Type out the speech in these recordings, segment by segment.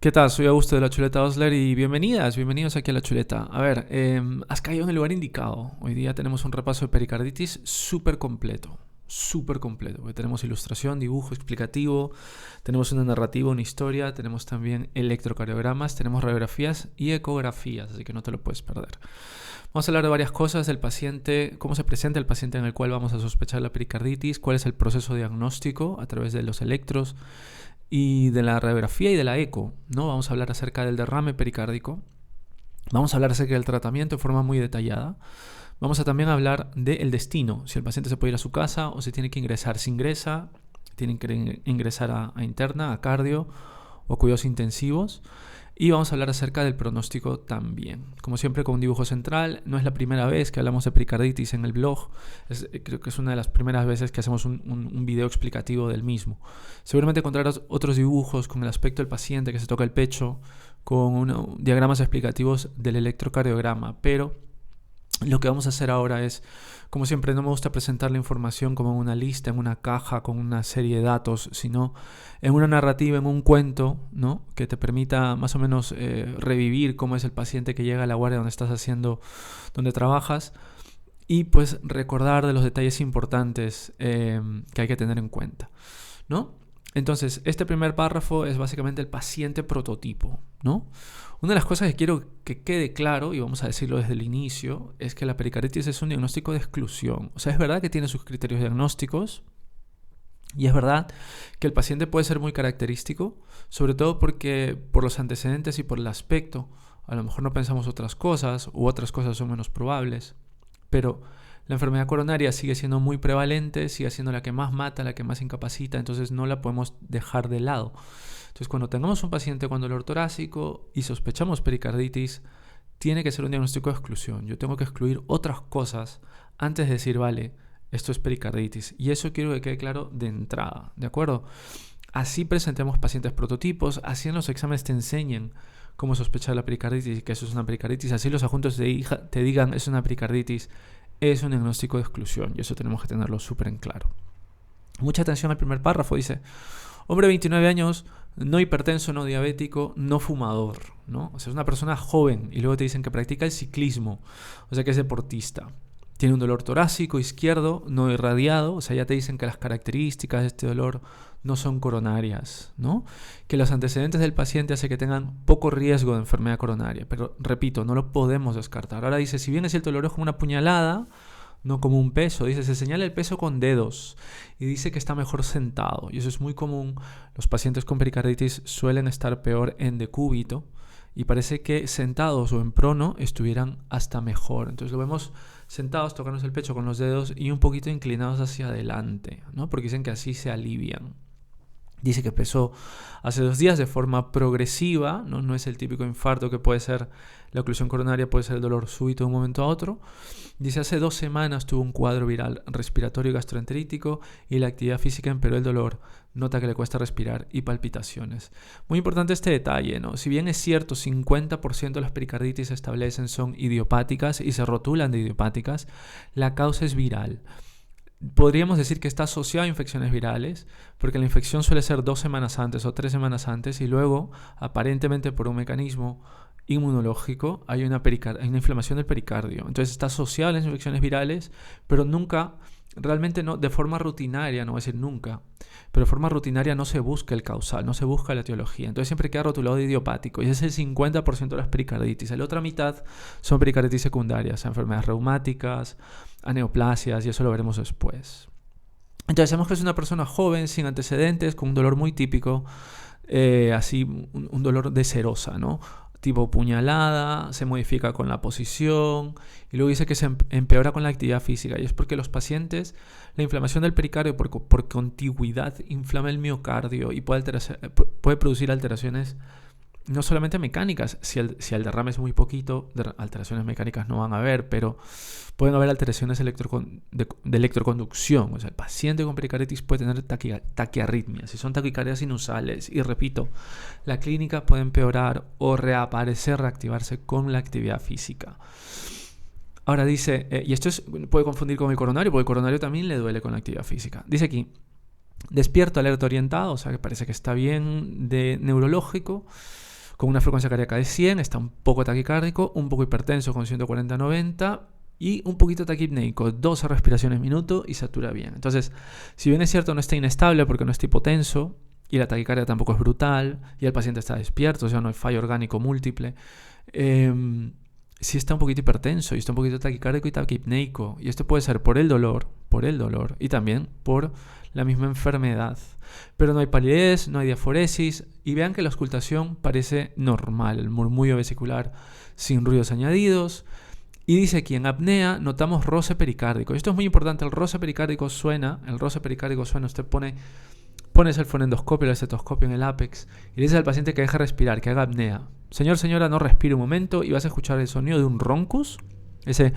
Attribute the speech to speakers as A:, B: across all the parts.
A: ¿Qué tal? Soy Augusto de la Chuleta Osler y bienvenidos aquí a la Chuleta. A ver, has caído en el lugar indicado. Hoy día tenemos un repaso de pericarditis súper completo, porque tenemos ilustración, dibujo explicativo, tenemos una narrativa, una historia, tenemos también electrocardiogramas, tenemos radiografías y ecografías, así que no te lo puedes perder. Vamos a hablar de varias cosas del paciente, cómo se presenta el paciente en el cual vamos a sospechar la pericarditis, cuál es el proceso diagnóstico a través de los electros, y de la radiografía y de la eco, ¿no? Vamos a hablar acerca del derrame pericárdico, vamos a hablar acerca del tratamiento de forma muy detallada, vamos a también hablar del destino, si el paciente se puede ir a su casa o si tiene que ingresar. Si ingresa, tienen que ingresar a interna, a cardio o cuidados intensivos. Y vamos a hablar acerca del pronóstico también. Como siempre, con un dibujo central. No es la primera vez que hablamos de pericarditis en el blog. Creo que es una de las primeras veces que hacemos un video explicativo del mismo. Seguramente encontrarás otros dibujos con el aspecto del paciente que se toca el pecho, con diagramas explicativos del electrocardiograma. Pero lo que vamos a hacer ahora es, como siempre, no me gusta presentar la información como en una lista, en una caja, con una serie de datos, sino en una narrativa, en un cuento, ¿no? Que te permita más o menos revivir cómo es el paciente que llega a la guardia donde trabajas, y pues recordar de los detalles importantes que hay que tener en cuenta, ¿no? Entonces, este primer párrafo es básicamente el paciente prototipo, ¿no? Una de las cosas que quiero que quede claro, y vamos a decirlo desde el inicio, es que la pericarditis es un diagnóstico de exclusión. O sea, es verdad que tiene sus criterios diagnósticos y es verdad que el paciente puede ser muy característico, sobre todo porque por los antecedentes y por el aspecto, a lo mejor no pensamos otras cosas u otras cosas son menos probables, pero la enfermedad coronaria sigue siendo muy prevalente, sigue siendo la que más mata, la que más incapacita, entonces no la podemos dejar de lado. Entonces, cuando tengamos un paciente con dolor torácico y sospechamos pericarditis, tiene que ser un diagnóstico de exclusión. Yo tengo que excluir otras cosas antes de decir, vale, esto es pericarditis. Y eso quiero que quede claro de entrada, ¿de acuerdo? Así presentemos pacientes prototipos, así en los exámenes te enseñen cómo sospechar la pericarditis y que eso es una pericarditis, así los adjuntos te digan es una pericarditis, es un diagnóstico de exclusión, y eso tenemos que tenerlo súper en claro. Mucha atención al primer párrafo, dice: hombre de 29 años, no hipertenso, no diabético, no fumador, ¿no? O sea, es una persona joven, y luego te dicen que practica el ciclismo, o sea que es deportista. Tiene un dolor torácico izquierdo, no irradiado, o sea, ya te dicen que las características de este dolor no son coronarias, ¿no? Que los antecedentes del paciente hacen que tengan poco riesgo de enfermedad coronaria, pero repito, no lo podemos descartar. Ahora dice, si bien es cierto, el dolor es como una puñalada, no como un peso. Dice, se señala el peso con dedos y dice que está mejor sentado, y eso es muy común. Los pacientes con pericarditis suelen estar peor en decúbito y parece que sentados o en prono estuvieran hasta mejor. Entonces lo vemos sentados, tocarnos el pecho con los dedos y un poquito inclinados hacia adelante, ¿no? Porque dicen que así se alivian. Dice que empezó hace 2 días de forma progresiva, ¿no? No es el típico infarto que puede ser la oclusión coronaria, puede ser el dolor súbito de un momento a otro. Dice, hace 2 semanas tuvo un cuadro viral respiratorio y gastroenterítico y la actividad física empeoró el dolor. Nota que le cuesta respirar y palpitaciones. Muy importante este detalle, ¿no? Si bien es cierto, 50% de las pericarditis se establecen son idiopáticas y se rotulan de idiopáticas, la causa es viral. Podríamos decir que está asociado a infecciones virales, porque la infección suele ser 2 semanas antes o 3 semanas antes, y luego, aparentemente por un mecanismo inmunológico, hay una inflamación del pericardio. Entonces está asociado a las infecciones virales, pero nunca, realmente no, de forma rutinaria, no voy a decir nunca, pero de forma rutinaria no se busca el causal, no se busca la etiología. Entonces siempre queda rotulado de idiopático, y ese es el 50% de las pericarditis. La otra mitad son pericarditis secundarias, enfermedades reumáticas, aneoplasias, y eso lo veremos después. Entonces sabemos que es una persona joven, sin antecedentes, con un dolor muy típico, así un dolor de serosa, ¿no? Tipo puñalada, se modifica con la posición, y luego dice que se empeora con la actividad física, y es porque los pacientes, la inflamación del pericardio por contigüidad inflama el miocardio y puede producir alteraciones no solamente mecánicas. Si el derrame es muy poquito, alteraciones mecánicas no van a haber, pero pueden haber alteraciones de electroconducción. O sea, el paciente con pericarditis puede tener taquiarritmias, si son taquicardias inusales. Y repito, la clínica puede empeorar o reactivarse con la actividad física. Ahora dice, y esto puede confundir con el coronario, porque el coronario también le duele con la actividad física. Dice aquí, despierto, alerta, orientado, o sea que parece que está bien de neurológico. con una frecuencia cardíaca de 100, está un poco taquicárdico, un poco hipertenso con 140-90 y un poquito taquipneico, 12 respiraciones minuto y satura bien. Entonces, si bien es cierto no está inestable porque no está hipotenso y la taquicardia tampoco es brutal y el paciente está despierto, o sea, no hay fallo orgánico múltiple, sí está un poquito hipertenso y está un poquito taquicárdico y taquipneico. Y esto puede ser por el dolor y también por la misma enfermedad. Pero no hay palidez, no hay diaforesis y vean que la auscultación parece normal, el murmullo vesicular sin ruidos añadidos. Y dice aquí, en apnea notamos roce pericárdico. Esto es muy importante, el roce pericárdico suena, usted pones el fonendoscopio, el estetoscopio en el ápex y le dice al paciente que deje respirar, que haga apnea. Señor, señora, no respire un momento y vas a escuchar el sonido de un roncus, ese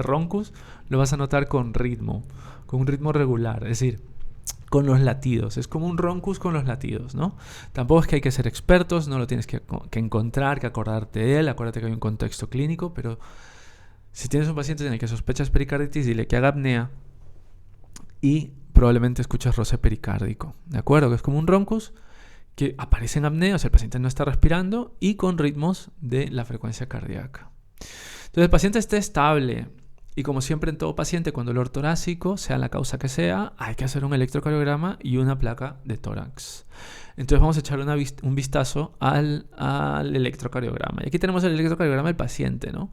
A: roncus lo vas a notar con un ritmo regular, es decir, con los latidos. Es como un roncus con los latidos, ¿no? Tampoco es que hay que ser expertos, no lo tienes que encontrar, que acordarte de él. Acuérdate que hay un contexto clínico, pero si tienes un paciente en el que sospechas pericarditis, dile que haga apnea y probablemente escuchas roce pericárdico, ¿de acuerdo? Que es como un roncus que aparece en apnea, o sea, el paciente no está respirando y con ritmos de la frecuencia cardíaca. Entonces el paciente está estable y como siempre en todo paciente con dolor torácico, sea la causa que sea, hay que hacer un electrocardiograma y una placa de tórax. Entonces vamos a echarle un vistazo al electrocardiograma. Y aquí tenemos el electrocardiograma del paciente, ¿no?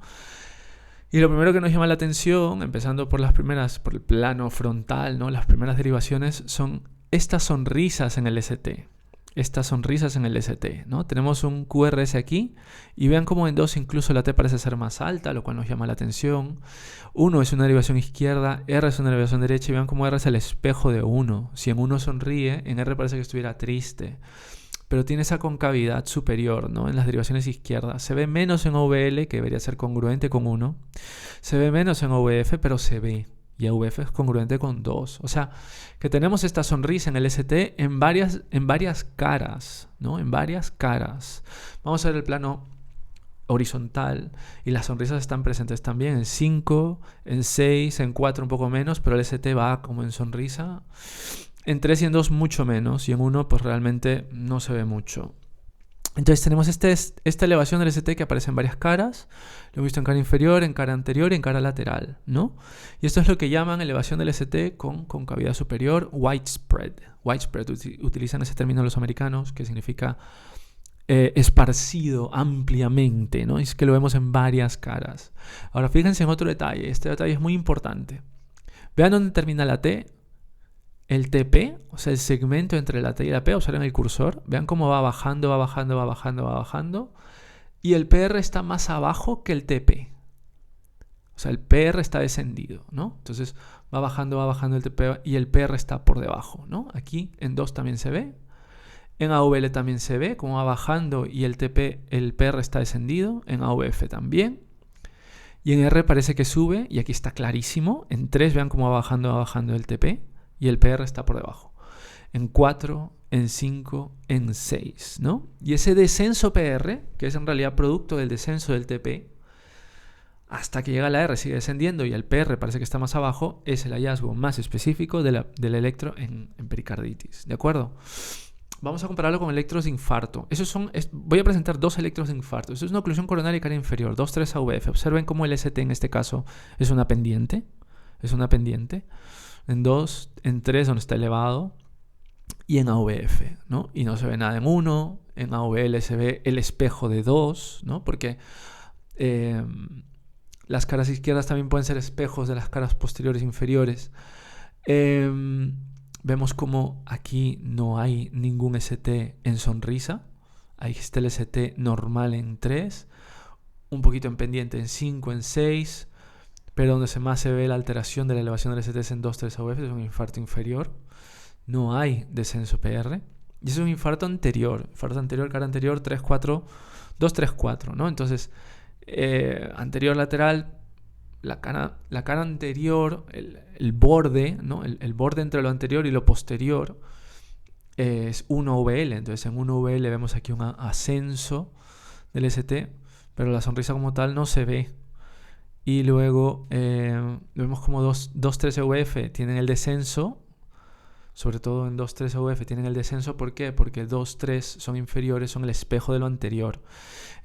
A: Y lo primero que nos llama la atención, empezando por el plano frontal, ¿no? Las primeras derivaciones son estas sonrisas en el ST. ¿No? Tenemos un QRS aquí y vean cómo en 2 incluso la T parece ser más alta, lo cual nos llama la atención. 1 es una derivación izquierda, R es una derivación derecha y vean cómo R es el espejo de 1. Si en 1 sonríe, en R parece que estuviera triste. Pero tiene esa concavidad superior, ¿no? En las derivaciones izquierdas. Se ve menos en OVL, que debería ser congruente con 1. Se ve menos en OVF, pero se ve. Y AVF es congruente con 2. O sea, que tenemos esta sonrisa en el ST en varias caras, ¿no? En varias caras. Vamos a ver el plano horizontal y las sonrisas están presentes también en 5, en 6, en 4 un poco menos, pero el ST va como en sonrisa. En 3 y en 2 mucho menos y en 1 pues realmente no se ve mucho. Entonces tenemos esta elevación del ST que aparece en varias caras. Lo he visto en cara inferior, en cara anterior y en cara lateral, ¿no? Y esto es lo que llaman elevación del ST con concavidad superior, widespread. Widespread, utilizan ese término los americanos, que significa esparcido ampliamente, ¿no? Y es que lo vemos en varias caras. Ahora fíjense en otro detalle. Este detalle es muy importante. Vean dónde termina la T. El TP, o sea, el segmento entre la T y la P, observen el cursor, vean cómo va bajando. Y el PR está más abajo que el TP. O sea, el PR está descendido, ¿no? Entonces va bajando el TP y el PR está por debajo, ¿no? Aquí en 2 también se ve. En AVL también se ve cómo va bajando y el PR está descendido. En AVF también. Y en R parece que sube y aquí está clarísimo. En 3 vean cómo va bajando el TP. Y el PR está por debajo. En 4, en 5, en 6, ¿no? Y ese descenso PR, que es en realidad producto del descenso del TP, hasta que llega la R sigue descendiendo y el PR parece que está más abajo, es el hallazgo más específico del electro en pericarditis, ¿de acuerdo? Vamos a compararlo con electros de infarto. Voy a presentar 2 electros de infarto. Esto es una oclusión coronaria y cara inferior, 2-3 AVF. Observen cómo el ST en este caso es una pendiente. En 2, en 3 donde está elevado y en AVF, ¿no? Y no se ve nada en 1, en AVL se ve el espejo de 2, ¿no? Porque las caras izquierdas también pueden ser espejos de las caras posteriores e inferiores. Vemos como aquí no hay ningún ST en sonrisa. Ahí está el ST normal en 3, un poquito en pendiente en 5, en 6, pero donde más se ve la alteración de la elevación del ST es en 2-3 AVF, es un infarto inferior. No hay descenso PR. Y es un infarto anterior, cara anterior, 3-4, 2-3-4, ¿no? Entonces, anterior lateral, la cara anterior, el borde, ¿no? El borde entre lo anterior y lo posterior es 1 VL. Entonces, en 1 VL vemos aquí un ascenso del ST, pero la sonrisa como tal no se ve. Y luego vemos como 2-3 EVF tienen el descenso sobre todo en 2-3 AUF, tienen el descenso. ¿Por qué? Porque 2-3 son inferiores, son el espejo de lo anterior.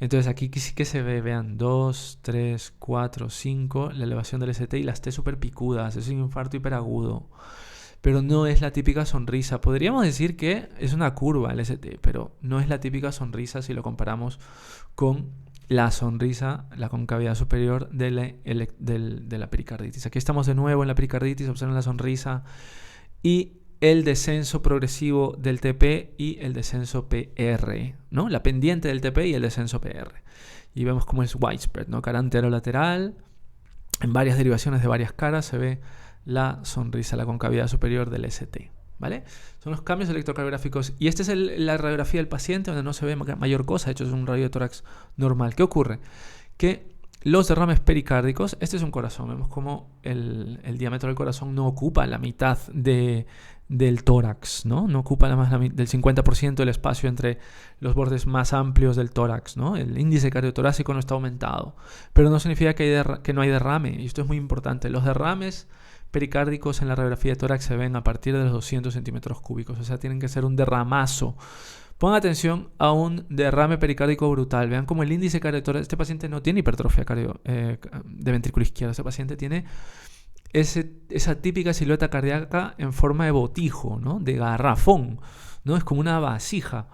A: Entonces aquí sí que se ve, vean, 2, 3, 4, 5, la elevación del ST y las T súper picudas. Es un infarto hiperagudo. Pero no es la típica sonrisa. Podríamos decir que es una curva el ST, pero no es la típica sonrisa si lo comparamos con la sonrisa, la concavidad superior de la pericarditis. Aquí estamos de nuevo en la pericarditis, observen la sonrisa y el descenso progresivo del TP y el descenso PR, ¿no? La pendiente del TP y el descenso PR. Y vemos cómo es widespread, ¿no? Cara anterolateral, en varias derivaciones de varias caras se ve la sonrisa, la concavidad superior del ST, ¿vale? Son los cambios electrocardiográficos. Y esta es la radiografía del paciente donde no se ve mayor cosa. De hecho, es un radio de tórax normal. ¿Qué ocurre? Que los derrames pericárdicos, este es un corazón. Vemos como el diámetro del corazón no ocupa la mitad del tórax, ¿no? No ocupa más del 50% del espacio entre los bordes más amplios del tórax, ¿no? El índice cardiotorácico no está aumentado. Pero no significa que no hay derrame. Y esto es muy importante. Los derrames pericárdicos en la radiografía de tórax se ven a partir de los 200 centímetros cúbicos. O sea, tienen que ser un derramazo. Pongan atención a un derrame pericárdico brutal. Vean cómo el índice cardiotorácico... Este paciente no tiene hipertrofia de ventrículo izquierdo. Este paciente tiene esa típica silueta cardíaca en forma de botijo, ¿no? De garrafón, ¿no? Es como una vasija.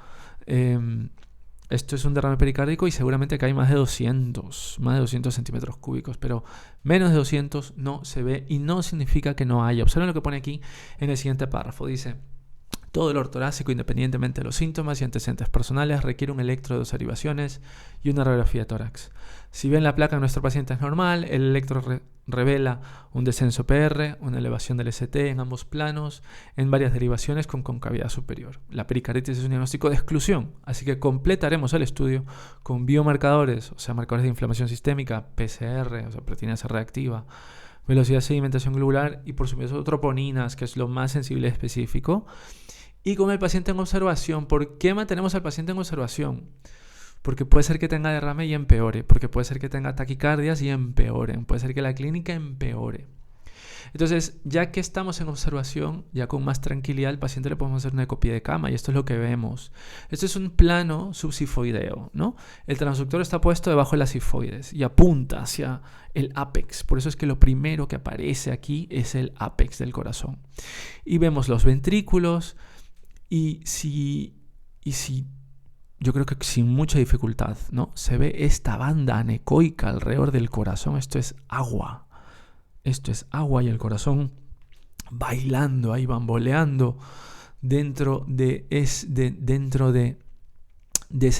A: Esto es un derrame pericárdico y seguramente que hay más de 200 centímetros cúbicos, pero menos de 200 no se ve y no significa que no haya. Observen lo que pone aquí en el siguiente párrafo. Dice: todo dolor torácico, independientemente de los síntomas y antecedentes personales, requiere un electro de 2 derivaciones y una radiografía de tórax. Si bien la placa de nuestro paciente es normal, el electro revela un descenso PR, una elevación del ST en ambos planos, en varias derivaciones con concavidad superior. La pericarditis es un diagnóstico de exclusión, así que completaremos el estudio con biomarcadores, o sea, marcadores de inflamación sistémica, PCR, o sea, proteína reactiva, velocidad de sedimentación globular y por supuesto troponinas, que es lo más sensible y específico. Y con el paciente en observación. ¿Por qué mantenemos al paciente en observación? Porque puede ser que tenga derrame y empeore, porque puede ser que tenga taquicardias y empeoren, puede ser que la clínica empeore. Entonces, ya que estamos en observación, ya con más tranquilidad al paciente le podemos hacer una ecopía de cama y esto es lo que vemos. Esto es un plano subsifoideo, ¿no? El transductor está puesto debajo de las sifoides y apunta hacia el ápex. Por eso es que lo primero que aparece aquí es el ápex del corazón. Y vemos los ventrículos y si yo creo que sin mucha dificultad, ¿no? Se ve esta banda anecoica alrededor del corazón. Esto es agua. Esto es agua y el corazón bailando ahí, bamboleando dentro de ese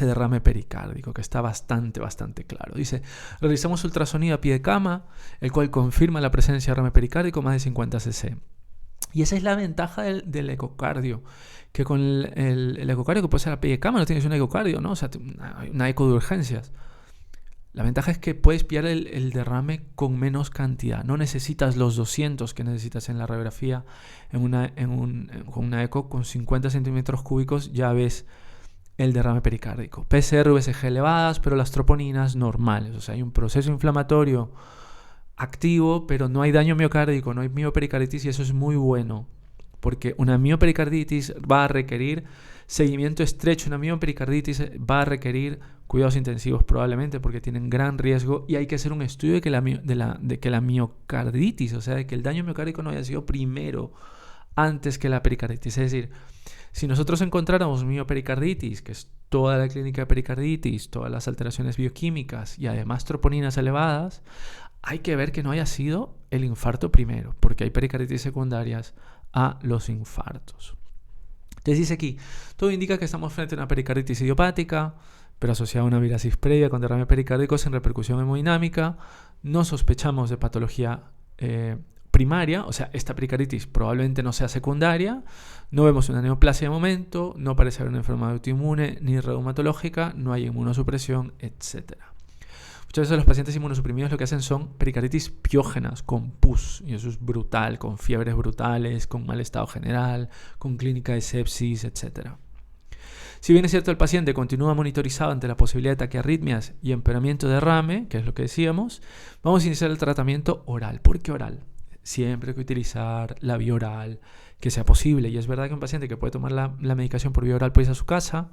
A: derrame pericárdico que está bastante claro. Dice: realizamos ultrasonido a pie de cama, el cual confirma la presencia de derrame pericárdico más de 50 cc. Y esa es la ventaja del ecocardio, que con el ecocardio que puede ser a pie de cama no tienes un ecocardio, ¿no? O sea, una eco de urgencias. La ventaja es que puedes pillar el derrame con menos cantidad. No necesitas los 200 que necesitas en la radiografía. Con una eco con 50 centímetros cúbicos ya ves el derrame pericárdico. PCR, VSG elevadas, pero las troponinas normales. O sea, hay un proceso inflamatorio activo, pero no hay daño miocárdico, no hay miopericarditis y eso es muy bueno. Porque una miopericarditis va a requerir seguimiento estrecho, una miopericarditis va a requerir cuidados intensivos probablemente porque tienen gran riesgo y hay que hacer un estudio de que la miocarditis, o sea, de que el daño miocárdico no haya sido primero antes que la pericarditis. Es decir, si nosotros encontráramos miopericarditis, que es toda la clínica de pericarditis, todas las alteraciones bioquímicas y además troponinas elevadas, hay que ver que no haya sido el infarto primero, porque hay pericarditis secundarias a los infartos. Entonces dice aquí: todo indica que estamos frente a una pericarditis idiopática, pero asociada a una virasis previa con derrame pericárdico sin repercusión hemodinámica. No sospechamos de patología primaria, o sea, esta pericarditis probablemente no sea secundaria. No vemos una neoplasia de momento, no parece haber una enfermedad autoinmune ni reumatológica, no hay inmunosupresión, etc. Muchas veces los pacientes inmunosuprimidos lo que hacen son pericarditis piógenas con pus, y eso es brutal, con fiebres brutales, con mal estado general, con clínica de sepsis, etc. Si bien es cierto el paciente continúa monitorizado ante la posibilidad de taquiarritmias y empeoramiento de derrame, que es lo que decíamos, vamos a iniciar el tratamiento oral. ¿Por qué oral? siempre hay que utilizar la vía oral, que sea posible. Y es verdad que un paciente que puede tomar la medicación por vía oral puede ir a su casa,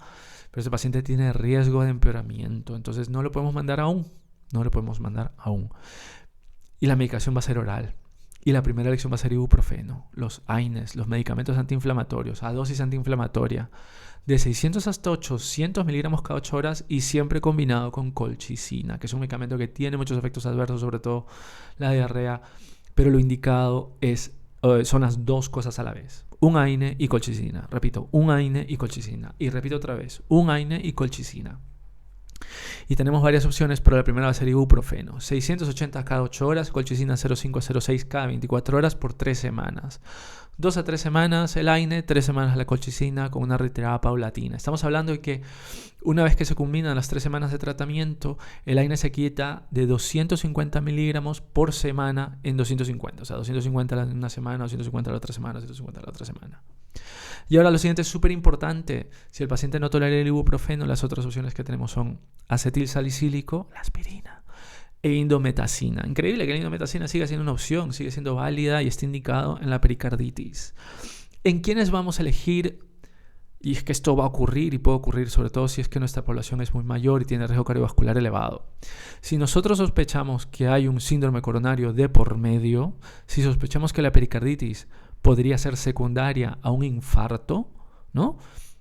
A: pero ese paciente tiene riesgo de empeoramiento. Entonces no lo podemos mandar aún. No lo podemos mandar aún. Y la medicación va a ser oral. Y la primera elección va a ser ibuprofeno, los AINES, los medicamentos antiinflamatorios, a dosis antiinflamatoria, de 600 hasta 800 miligramos cada 8 horas y siempre combinado con colchicina, que es un medicamento que tiene muchos efectos adversos, sobre todo la diarrea, pero lo indicado son las dos cosas a la vez. Un AINE y colchicina. Repito, un AINE y colchicina. Y repito otra vez, un AINE y colchicina. Y tenemos varias opciones, pero la primera va a ser ibuprofeno. 680 cada 8 horas, colchicina 0,5-0,6 cada 24 horas por 3 semanas. 2 a 3 semanas el AINE, 3 semanas la colchicina con una retirada paulatina. Estamos hablando de que una vez que se culminan las 3 semanas de tratamiento, el AINE se quita de 250 miligramos por semana en 250. O sea, 250 en una semana, 250 la otra semana, 250 la otra semana. Y ahora lo siguiente es súper importante. Si el paciente no tolera el ibuprofeno, las otras opciones que tenemos son acetilsalicílico, la aspirina, e indometacina. Increíble que la indometacina siga siendo una opción, sigue siendo válida y está indicado en la pericarditis. ¿En quiénes vamos a elegir? Y es que esto va a ocurrir y puede ocurrir sobre todo si es que nuestra población es muy mayor y tiene riesgo cardiovascular elevado. Si nosotros sospechamos que hay un síndrome coronario de por medio, si sospechamos que la pericarditis podría ser secundaria a un infarto, ¿no?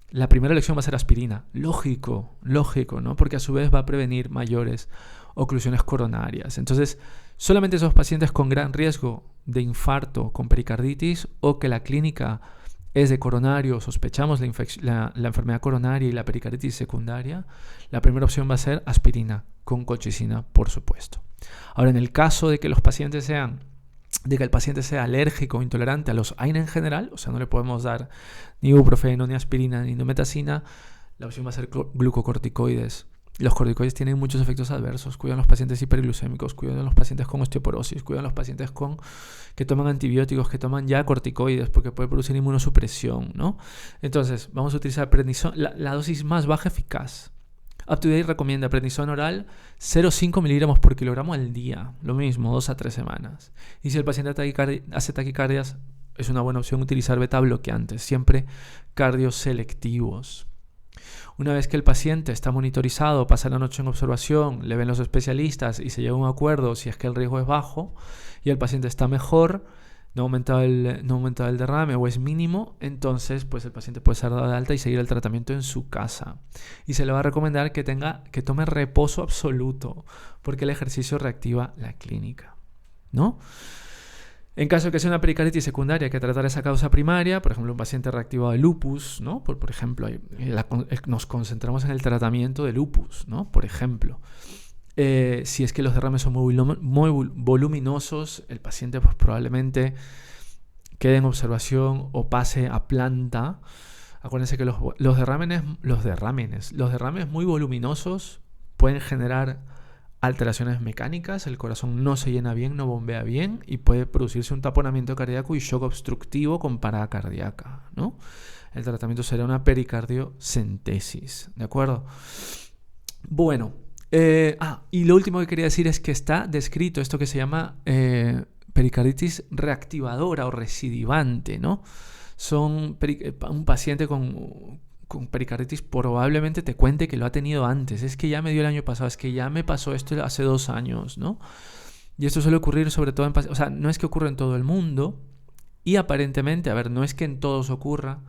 A: La primera elección va a ser aspirina. Lógico, ¿no? Porque a su vez va a prevenir mayores oclusiones coronarias. Entonces, solamente esos pacientes con gran riesgo de infarto con pericarditis o que la clínica es de coronario, sospechamos la enfermedad coronaria y la pericarditis secundaria, la primera opción va a ser aspirina con colchicina, por supuesto. Ahora, en el caso de que el paciente sea alérgico o intolerante a los AINE en general, o sea, no le podemos dar ni ibuprofeno, ni aspirina, ni indometacina, la opción va a ser glucocorticoides. Los corticoides tienen muchos efectos adversos, cuidan a los pacientes hiperglucémicos, cuidan a los pacientes con osteoporosis, cuidan a los pacientes que toman antibióticos, que toman ya corticoides, porque puede producir inmunosupresión, ¿no? Entonces, vamos a utilizar prednisona, la dosis más baja eficaz. UpToDate recomienda prednisona oral 0,5 miligramos por kilogramo al día. Lo mismo, 2 a 3 semanas. Y si el paciente hace taquicardias, es una buena opción utilizar beta bloqueantes, siempre cardioselectivos. Una vez que el paciente está monitorizado, pasa la noche en observación, le ven los especialistas y se llega a un acuerdo si es que el riesgo es bajo y el paciente está mejor, no ha aumentado el derrame o es mínimo, entonces pues el paciente puede ser dado de alta y seguir el tratamiento en su casa. Y se le va a recomendar que tome reposo absoluto, porque el ejercicio reactiva la clínica, ¿no? En caso de que sea una pericarditis secundaria, hay que tratar esa causa primaria, por ejemplo, un paciente reactivado de lupus, ¿no? Por ejemplo, nos concentramos en el tratamiento de lupus, ¿no? Por ejemplo. Si es que los derrames son muy voluminosos, el paciente pues, probablemente quede en observación o pase a planta. Acuérdense que los derrames muy voluminosos pueden generar alteraciones mecánicas, el corazón no se llena bien, no bombea bien y puede producirse un taponamiento cardíaco y shock obstructivo con parada cardíaca, ¿no? El tratamiento será una pericardiocentesis, ¿de acuerdo? Bueno, y lo último que quería decir es que está descrito esto que se llama pericarditis reactivadora o recidivante, ¿no? Un paciente con pericarditis probablemente te cuente que lo ha tenido antes. Es que ya me dio el año pasado, es que ya me pasó esto hace 2 años, ¿no? Y esto suele ocurrir sobre todo o sea, no es que ocurra en todo el mundo y aparentemente, no es que en todos ocurra,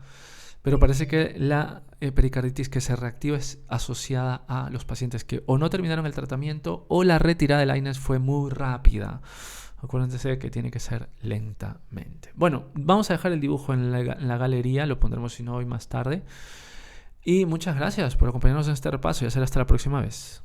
A: pero parece que la pericarditis que se reactiva es asociada a los pacientes que o no terminaron el tratamiento o la retirada del AINES fue muy rápida. Acuérdense que tiene que ser lentamente. Bueno, vamos a dejar el dibujo en la galería, lo pondremos si no hoy más tarde. Y muchas gracias por acompañarnos en este repaso y será hasta la próxima vez.